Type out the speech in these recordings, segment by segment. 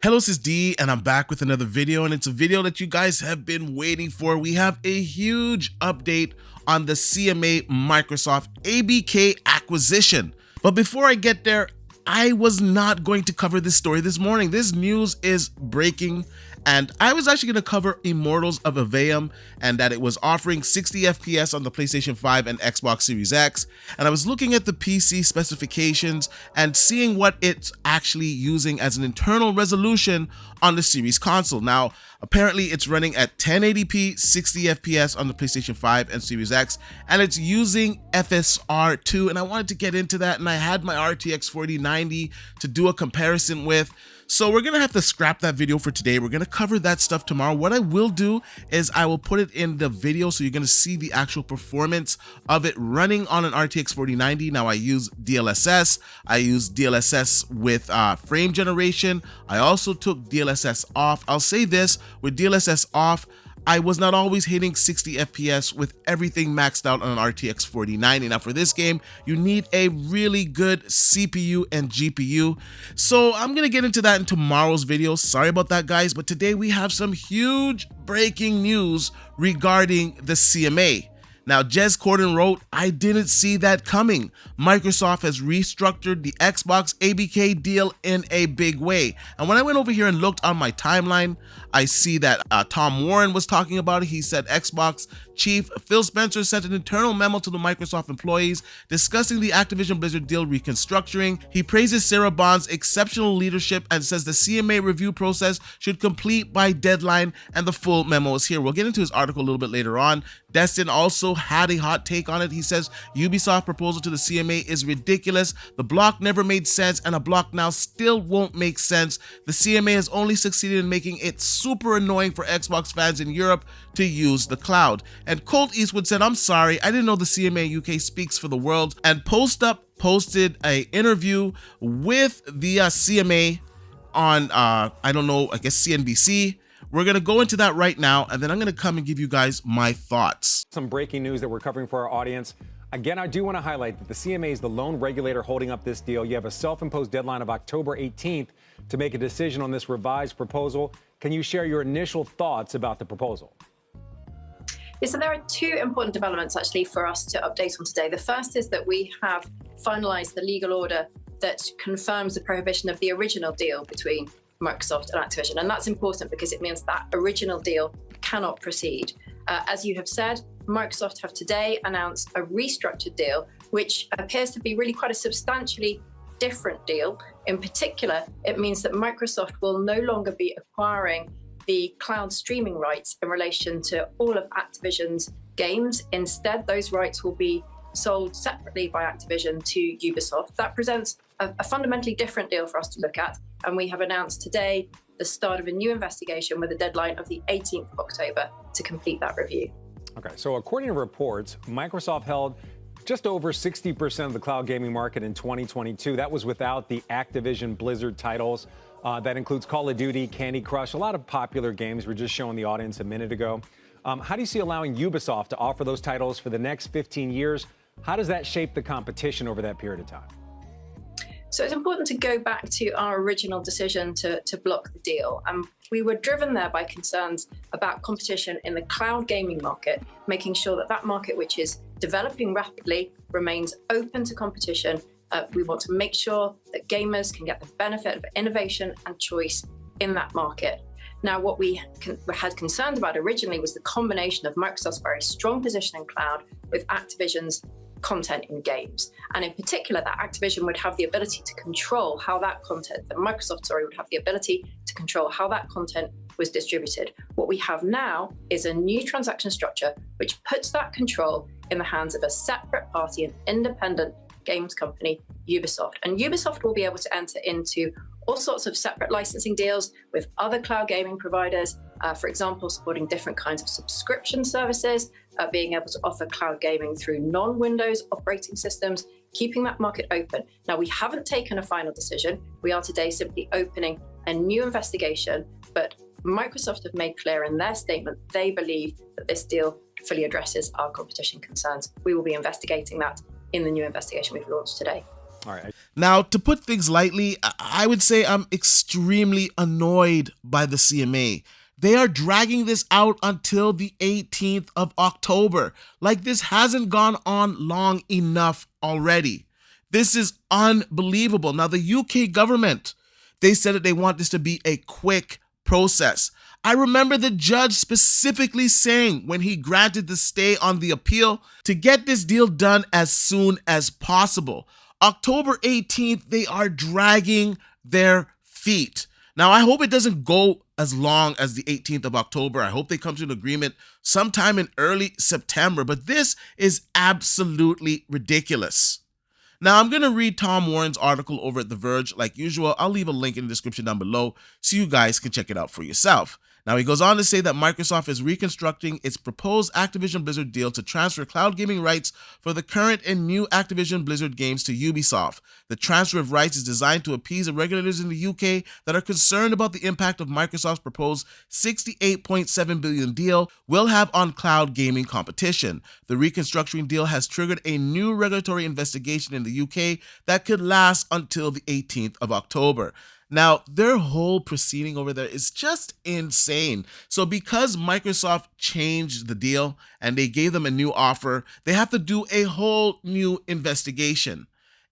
Hello, this is D, and I'm back with another video, and it's a video that you guys have been waiting for. We have a huge update on the CMA Microsoft ABK acquisition. But before I get there, I was not going to cover this story this morning. This news is breaking, and I was actually going to cover Immortals of Aveum and that it was offering 60 FPS on the PlayStation 5 and Xbox Series X. And I was looking at the PC specifications and seeing what it's actually using as an internal resolution on the Series console. Now, apparently it's running at 1080p 60 FPS on the PlayStation 5 and Series X, and it's using FSR2, and I wanted to get into that, and I had my RTX 4090 to do a comparison with. So we're gonna have to scrap that video for today. We're gonna cover that stuff tomorrow. What I will do is I will put it in the video so you're gonna see the actual performance of it running on an RTX 4090. Now I use DLSS. I use DLSS with frame generation. I also took DLSS off. I'll say this, with DLSS off, I was not always hitting 60 FPS with everything maxed out on an RTX 4090. Now for this game, you need a really good CPU and GPU. So I'm gonna get into that in tomorrow's video. Sorry about that, guys, but today we have some huge breaking news regarding the CMA. Now, Jez Corden wrote, "I didn't see that coming. Microsoft has restructured the Xbox ABK deal in a big way." And when I went over here and looked on my timeline, I see that Tom Warren was talking about it. He said Xbox chief Phil Spencer sent an internal memo to the Microsoft employees discussing the Activision Blizzard deal reconstructuring. He praises Sarah Bond's exceptional leadership and says the CMA review process should complete by deadline, and the full memo is here. We'll get into his article a little bit later on. Destin also had a hot take on it. He says Ubisoft proposal to the CMA is ridiculous. The block never made sense, and a block now still won't make sense. The CMA has only succeeded in making it super annoying for Xbox fans in Europe to use the cloud. And Colt Eastwood said, "I'm sorry, I didn't know the CMA UK speaks for the world." And Post Up posted a interview with the CMA on I don't know, I guess CNBC. We're going to go into that right now, and then I'm going to come and give you guys my thoughts. Some breaking news that we're covering for our audience. Again, I do want to highlight that the CMA is the lone regulator holding up this deal. You have a self-imposed deadline of October 18th to make a decision on this revised proposal. Can you share your initial thoughts about the proposal? Yeah, so there are two important developments actually for us to update on today. The first is that we have finalized the legal order that confirms the prohibition of the original deal between Microsoft and Activision. And that's important because it means that original deal cannot proceed. As you have said, Microsoft have today announced a restructured deal, which appears to be really quite a substantially different deal. In particular, it means that Microsoft will no longer be acquiring the cloud streaming rights in relation to all of Activision's games. Instead, those rights will be sold separately by Activision to Ubisoft. That presents a fundamentally different deal for us to look at. And we have announced today the start of a new investigation with a deadline of the 18th of October to complete that review. Okay, so according to reports, Microsoft held just over 60% of the cloud gaming market in 2022. That was without the Activision Blizzard titles. That includes Call of Duty, Candy Crush, a lot of popular games. We're just showing the audience a minute ago. How do you see allowing Ubisoft to offer those titles for the next 15 years? How does that shape the competition over that period of time? So it's important to go back to our original decision to block the deal. We were driven there by concerns about competition in the cloud gaming market, making sure that that market, which is developing rapidly, remains open to competition. We want to make sure that gamers can get the benefit of innovation and choice in that market. Now, what we had concerns about originally was the combination of Microsoft's very strong position in cloud with Activision's content in games. And in particular, that Activision would have the ability to control how that content, that Microsoft, would have the ability to control how that content was distributed. What we have now is a new transaction structure which puts that control in the hands of a separate party, an independent games company, Ubisoft. And Ubisoft will be able to enter into all sorts of separate licensing deals with other cloud gaming providers, for example, supporting different kinds of subscription services, being able to offer cloud gaming through non-Windows operating systems, keeping that market open. Now, we haven't taken a final decision. We are today simply opening a new investigation, but Microsoft have made clear in their statement they believe that this deal fully addresses our competition concerns. We will be investigating that in the new investigation we've launched today. All right. Now, to put things lightly, I would say I'm extremely annoyed by the CMA. They are dragging this out until the 18th of October. Like, this hasn't gone on long enough already. This is unbelievable. Now, the UK government, they said that they want this to be a quick process. I remember the judge specifically saying when he granted the stay on the appeal to get this deal done as soon as possible. October 18th, they are dragging their feet. Now, I hope it doesn't go as long as the 18th of October. I hope they come to an agreement sometime in early September, but this is absolutely ridiculous. Now, I'm going to read Tom Warren's article over at The Verge. Like usual, I'll leave a link in the description down below so you guys can check it out for yourself. Now, he goes on to say that Microsoft is reconstructing its proposed Activision Blizzard deal to transfer cloud gaming rights for the current and new Activision Blizzard games to Ubisoft. The transfer of rights is designed to appease the regulators in the UK that are concerned about the impact of Microsoft's proposed $68.7 billion deal will have on cloud gaming competition. The reconstructing deal has triggered a new regulatory investigation in the UK that could last until the 18th of October. Now, their whole proceeding over there is just insane. So because Microsoft changed the deal and they gave them a new offer, they have to do a whole new investigation.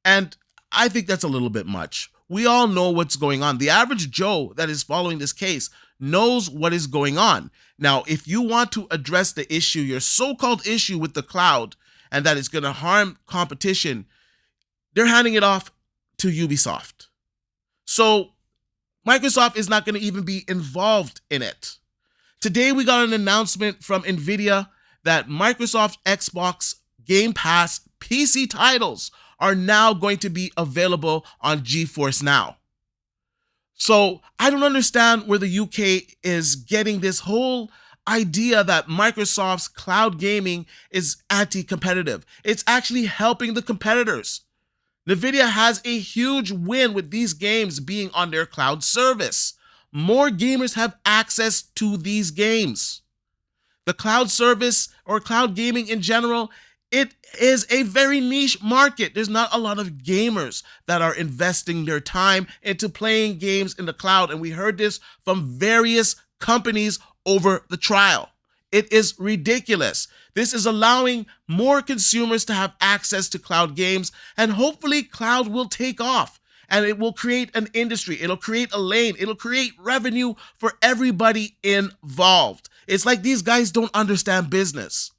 And I think that's a little bit much. We all know what's going on. The average Joe that is following this case knows what is going on. Now, if you want to address the issue, your so-called issue with the cloud, and that it's going to harm competition, they're handing it off to Ubisoft. So Microsoft is not going to even be involved in it. Today, we got an announcement from NVIDIA that Microsoft Xbox Game Pass PC titles are now going to be available on GeForce Now. So I don't understand where the UK is getting this whole idea that Microsoft's cloud gaming is anti-competitive. It's actually helping the competitors. NVIDIA has a huge win with these games being on their cloud service. More gamers have access to these games. The cloud service, or cloud gaming in general, it is a very niche market. There's not a lot of gamers that are investing their time into playing games in the cloud, and we heard this from various companies over the trial. It is ridiculous. This is allowing more consumers to have access to cloud games, and hopefully cloud will take off and it will create an industry. It'll create a lane. It'll create revenue for everybody involved. It's like these guys don't understand business.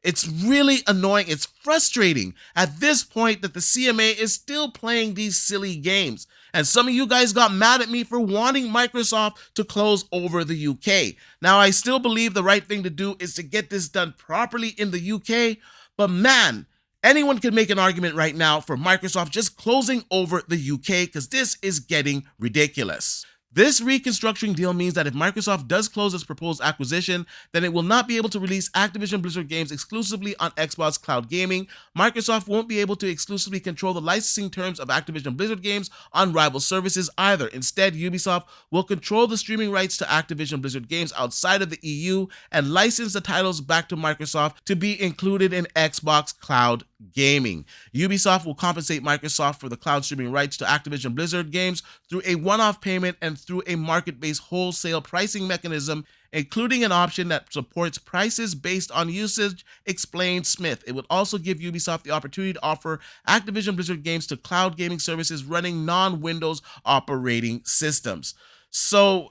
It's really annoying. It's frustrating at this point that the CMA is still playing these silly games. And some of you guys got mad at me for wanting Microsoft to close over the UK. Now, I still believe the right thing to do is to get this done properly in the UK. But man, anyone can make an argument right now for Microsoft just closing over the UK because this is getting ridiculous. This reconstructing deal means that if Microsoft does close its proposed acquisition, then it will not be able to release Activision Blizzard games exclusively on Xbox Cloud Gaming. Microsoft won't be able to exclusively control the licensing terms of Activision Blizzard games on rival services either. Instead, Ubisoft will control the streaming rights to Activision Blizzard games outside of the EU and license the titles back to Microsoft to be included in Xbox Cloud Gaming. Ubisoft will compensate Microsoft for the cloud streaming rights to Activision Blizzard games through a one-off payment and through a market-based wholesale pricing mechanism, including an option that supports prices based on usage, explained Smith. It would also give Ubisoft the opportunity to offer Activision Blizzard games to cloud gaming services running non-Windows operating systems. So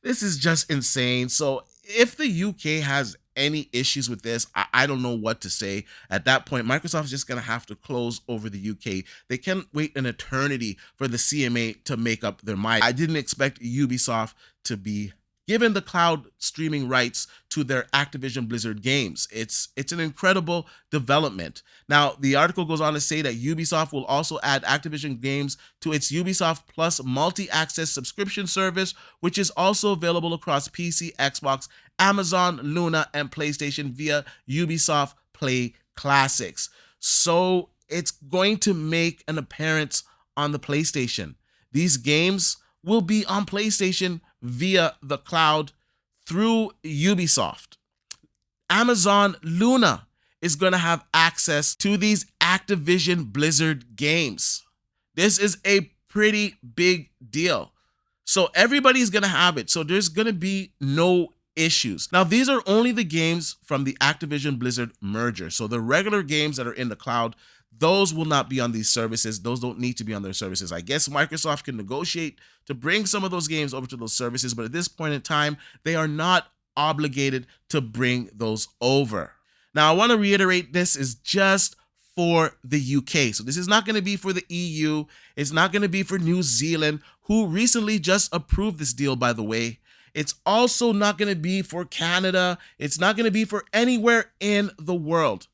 this is just insane. So if the UK has any issues with this, I don't know what to say. At that point, Microsoft's just going to have to close over the UK. They can't wait an eternity for the CMA to make up their mind. I didn't expect Ubisoft to be given the cloud streaming rights to their Activision Blizzard games. It's an incredible development. Now, the article goes on to say that Ubisoft will also add Activision games to its Ubisoft Plus multi-access subscription service, which is also available across PC, Xbox, Amazon, Luna, and PlayStation via Ubisoft Play Classics. So it's going to make an appearance on the PlayStation. These games will be on PlayStation via the cloud through Ubisoft. Amazon Luna is going to have access to these Activision Blizzard games. This is a pretty big deal. So everybody's going to have it. So there's going to be no issues. Now, these are only the games from the Activision Blizzard merger. So the regular games that are in the cloud, those will not be on these services. Those don't need to be on their services. I guess Microsoft can negotiate to bring some of those games over to those services, but at this point in time, they are not obligated to bring those over. Now, I want to reiterate, this is just for the UK. So this is not going to be for the EU. It's not going to be for New Zealand, who recently just approved this deal, by the way. It's also not going to be for Canada. It's not going to be for anywhere in the world,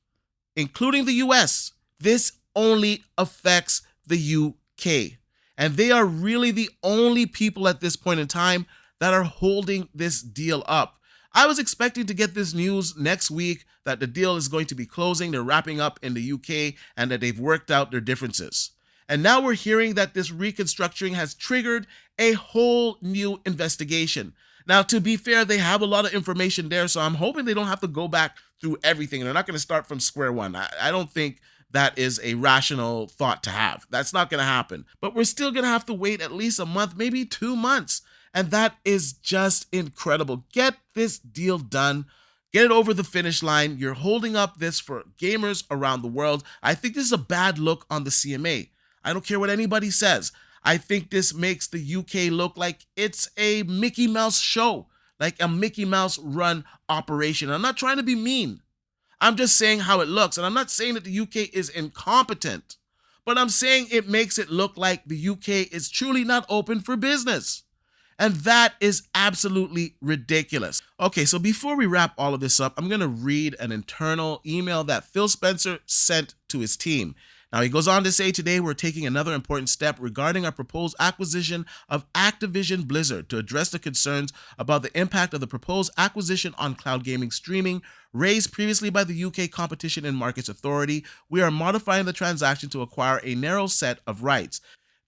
including the US. This only affects the UK. And they are really the only people at this point in time that are holding this deal up. I was expecting to get this news next week that the deal is going to be closing, they're wrapping up in the UK, and that they've worked out their differences. And now we're hearing that this reconstructing has triggered a whole new investigation. Now, to be fair, they have a lot of information there, so I'm hoping they don't have to go back through everything. They're not going to start from square one. I don't think that is a rational thought to have. That's not going to happen. But we're still going to have to wait at least a month, maybe 2 months. And that is just incredible. Get this deal done. Get it over the finish line. You're holding up this for gamers around the world. I think this is a bad look on the CMA. I don't care what anybody says. I think this makes the UK look like it's a Mickey Mouse show, like a Mickey Mouse run operation. I'm not trying to be mean. I'm just saying how it looks. And I'm not saying that the UK is incompetent, but I'm saying it makes it look like the UK is truly not open for business. And that is absolutely ridiculous. Okay, so before we wrap all of this up, I'm going to read an internal email that Phil Spencer sent to his team. Now, he goes on to say, today we're taking another important step regarding our proposed acquisition of Activision Blizzard to address the concerns about the impact of the proposed acquisition on cloud gaming streaming raised previously by the UK Competition and Markets Authority. We are modifying the transaction to acquire a narrow set of rights.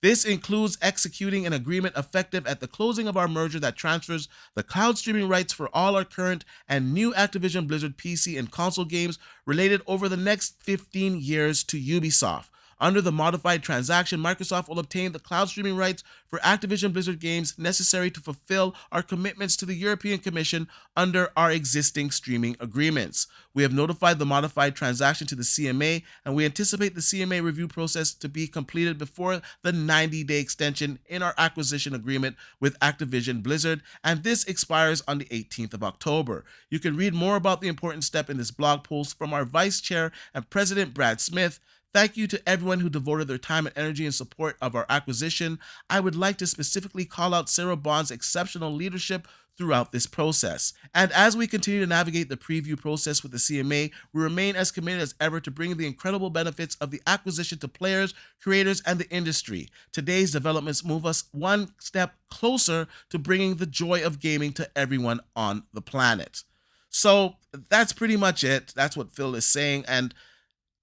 This includes executing an agreement effective at the closing of our merger that transfers the cloud streaming rights for all our current and new Activision Blizzard PC and console games related over the next 15 years to Ubisoft. Under the modified transaction, Microsoft will obtain the cloud streaming rights for Activision Blizzard games necessary to fulfill our commitments to the European Commission under our existing streaming agreements. We have notified the modified transaction to the CMA, and we anticipate the CMA review process to be completed before the 90-day extension in our acquisition agreement with Activision Blizzard, and this expires on the 18th of October. You can read more about the important step in this blog post from our Vice Chair and President Brad Smith. Thank you to everyone who devoted their time and energy in support of our acquisition. I would like to specifically call out Sarah Bond's exceptional leadership throughout this process. And as we continue to navigate the preview process with the CMA, we remain as committed as ever to bringing the incredible benefits of the acquisition to players, creators, and the industry. Today's developments move us one step closer to bringing the joy of gaming to everyone on the planet. So that's pretty much it. That's what Phil is saying. And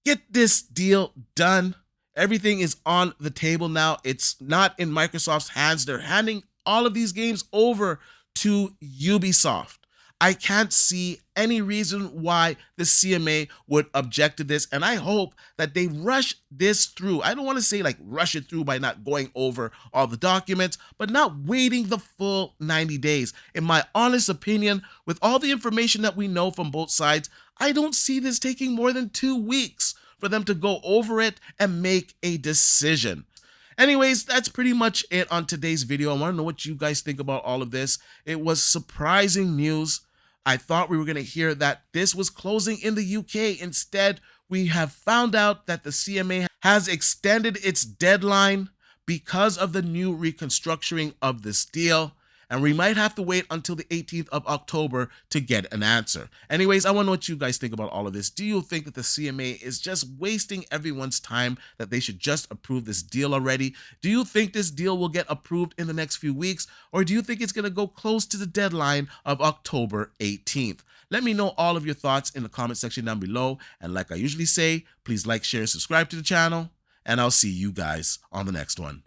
get this deal done. Everything is on the table now. It's not in Microsoft's hands. They're handing all of these games over to Ubisoft. I can't see any reason why the CMA would object to this, and I hope that they rush this through. I don't want to say like rush it through by not going over all the documents, but not waiting the full 90 days. In my honest opinion, with all the information that we know from both sides, I don't see this taking more than 2 weeks for them to go over it and make a decision. Anyways, that's pretty much it on today's video. I want to know what you guys think about all of this. It was surprising news. I thought we were going to hear that this was closing in the UK. Instead, we have found out that the CMA has extended its deadline because of the new reconstructing of this deal. And we might have to wait until the 18th of October to get an answer. Anyways, I want to know what you guys think about all of this. Do you think that the CMA is just wasting everyone's time, that they should just approve this deal already? Do you think this deal will get approved in the next few weeks? Or do you think it's going to go close to the deadline of October 18th? Let me know all of your thoughts in the comment section down below. And like I usually say, please like, share, and subscribe to the channel. And I'll see you guys on the next one.